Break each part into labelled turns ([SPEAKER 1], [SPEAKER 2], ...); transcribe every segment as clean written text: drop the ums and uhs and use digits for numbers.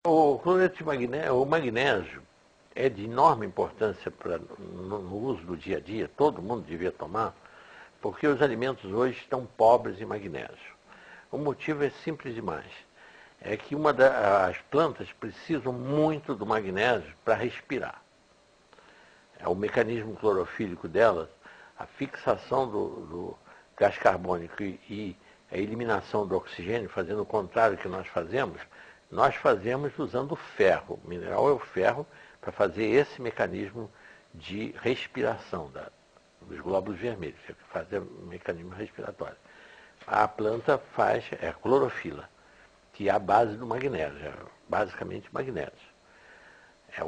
[SPEAKER 1] O cloreto de magnésio, o magnésio é de enorme importância no uso do dia a dia, todo mundo devia tomar, porque os alimentos hoje estão pobres em magnésio. O motivo é simples demais. É que as plantas precisam muito do magnésio para respirar. É o mecanismo clorofílico delas, a fixação do gás carbônico e a eliminação do oxigênio, fazendo o contrário que nós fazemos usando o ferro. O mineral é o ferro para fazer esse mecanismo de respiração dos glóbulos vermelhos, que fazer o mecanismo respiratório. A planta é a clorofila, que é a base do magnésio, é basicamente magnésio. É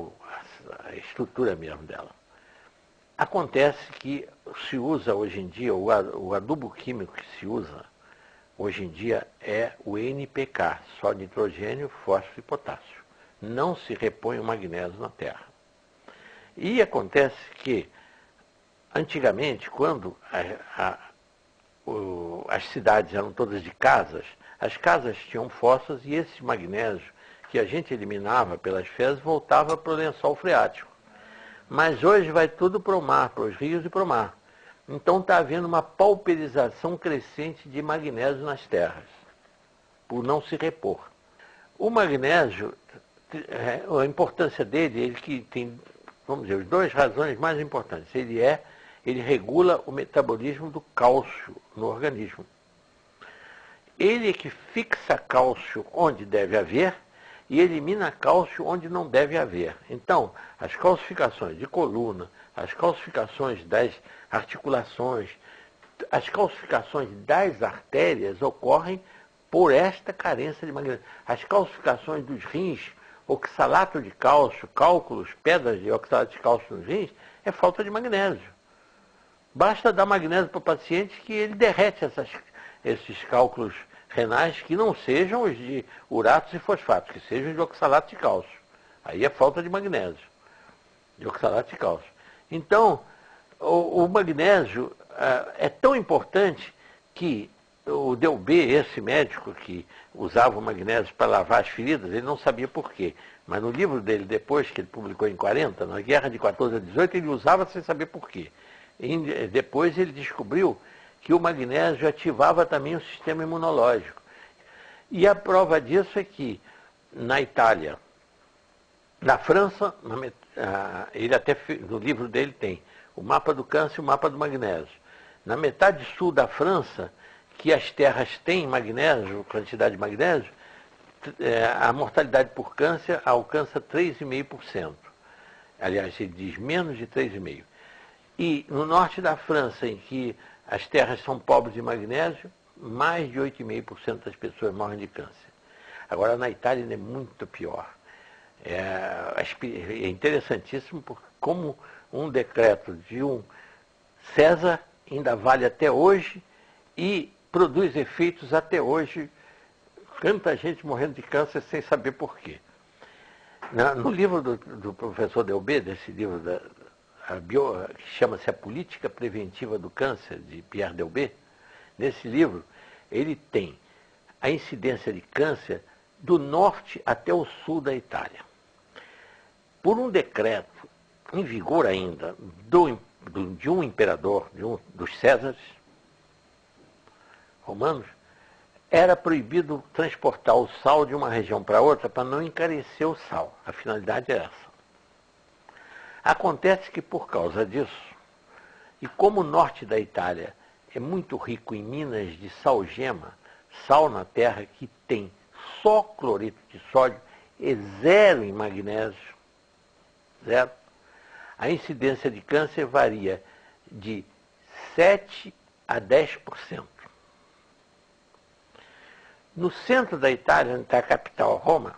[SPEAKER 1] a estrutura mesmo dela. Acontece que se usa hoje em dia, o adubo químico que se usa hoje em dia é o NPK, só nitrogênio, fósforo e potássio. Não se repõe o magnésio na terra. E acontece que, antigamente, quando as cidades eram todas de casas, as casas tinham fossas e esse magnésio que a gente eliminava pelas fezes voltava para o lençol freático. Mas hoje vai tudo para o mar, para os rios e para o mar. Então está havendo uma pauperização crescente de magnésio nas terras, por não se repor. O magnésio, a importância dele, ele que tem, vamos dizer, as duas razões mais importantes. Ele regula o metabolismo do cálcio no organismo. Ele é que fixa cálcio onde deve haver e elimina cálcio onde não deve haver. Então, as calcificações de coluna, as calcificações das articulações, as calcificações das artérias ocorrem por esta carência de magnésio. As calcificações dos rins, oxalato de cálcio, cálculos, pedras de oxalato de cálcio nos rins, é falta de magnésio. Basta dar magnésio para o paciente que ele derrete esses cálculos renais que não sejam os de uratos e fosfatos, que sejam de oxalato de cálcio. Aí é falta de magnésio, de oxalato de cálcio. Então, o magnésio é tão importante que o Delbé, esse médico que usava o magnésio para lavar as feridas, ele não sabia por quê. Mas no livro dele, depois que ele publicou em 40, na Guerra de 14 a 18, ele usava sem saber por quê. E depois ele descobriu que o magnésio ativava também o sistema imunológico. E a prova disso é que na Itália, na França, ele até no livro dele tem o mapa do câncer e o mapa do magnésio. Na metade sul da França, que as terras têm magnésio, quantidade de magnésio, a mortalidade por câncer alcança 3,5%. Aliás, ele diz menos de 3,5%. E no norte da França, em que as terras são pobres de magnésio, mais de 8,5% das pessoas morrem de câncer. Agora, na Itália ainda é muito pior. É interessantíssimo porque como um decreto de um César ainda vale até hoje e produz efeitos até hoje. Tanta gente morrendo de câncer sem saber por quê. No livro do professor Delbé, desse livro que chama-se A Política Preventiva do Câncer, de Pierre Delbé, nesse livro ele tem a incidência de câncer do norte até o sul da Itália. Por um decreto em vigor ainda de um imperador, dos Césares romanos, era proibido transportar o sal de uma região para outra para não encarecer o sal. A finalidade é essa. Acontece que por causa disso, e como o norte da Itália é muito rico em minas de salgema, sal na terra que tem só cloreto de sódio e zero em magnésio, zero, a incidência de câncer varia de 7 a 10%. No centro da Itália, onde está a capital, Roma,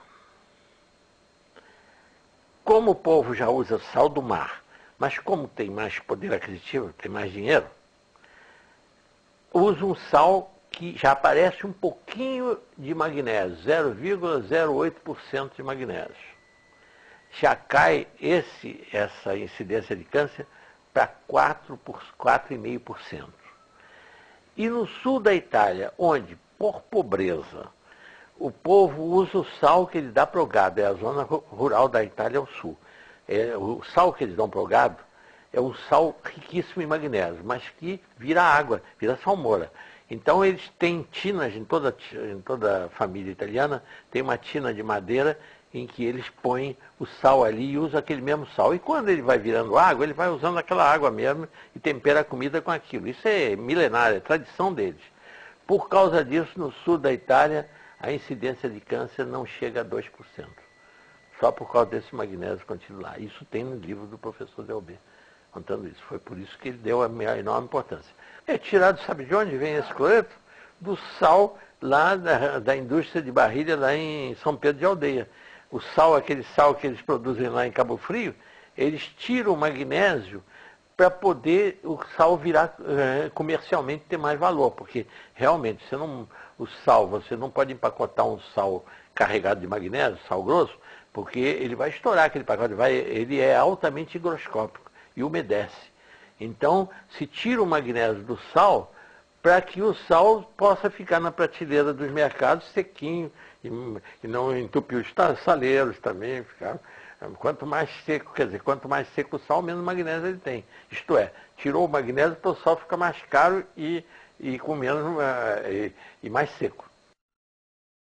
[SPEAKER 1] como o povo já usa sal do mar, mas como tem mais poder aquisitivo, tem mais dinheiro, usa um sal que já aparece um pouquinho de magnésio, 0,08% de magnésio. Já cai essa incidência de câncer para 4,5%. E no sul da Itália, onde, por pobreza, O povo usa o sal que ele dá para o gado, é a zona rural da Itália ao sul. O sal que eles dão para o gado é um sal riquíssimo em magnésio, mas que vira água, vira salmoura. Então eles têm tinas, em toda a família italiana, tem uma tina de madeira em que eles põem o sal ali e usam aquele mesmo sal. E quando ele vai virando água, ele vai usando aquela água mesmo e tempera a comida com aquilo. Isso é milenário, é tradição deles. Por causa disso, no sul da Itália, a incidência de câncer não chega a 2%. Só por causa desse magnésio contido lá. Isso tem no livro do professor Delbé, contando isso. Foi por isso que ele deu a enorme importância. É tirado, sabe de onde vem esse cloreto? Do sal lá da indústria de Barrilha, lá em São Pedro de Aldeia. O sal, aquele sal que eles produzem lá em Cabo Frio, eles tiram o magnésio para poder o sal virar comercialmente ter mais valor, porque realmente você não pode empacotar um sal carregado de magnésio, sal grosso, porque ele vai estourar aquele pacote, ele é altamente higroscópico e umedece. Então, se tira o magnésio do sal para que o sal possa ficar na prateleira dos mercados sequinho e não entupir os saleiros também. Quanto mais seco, quanto mais seco o sal, menos magnésio ele tem. Isto é, tirou o magnésio, então o sal fica mais caro e com menos e mais seco.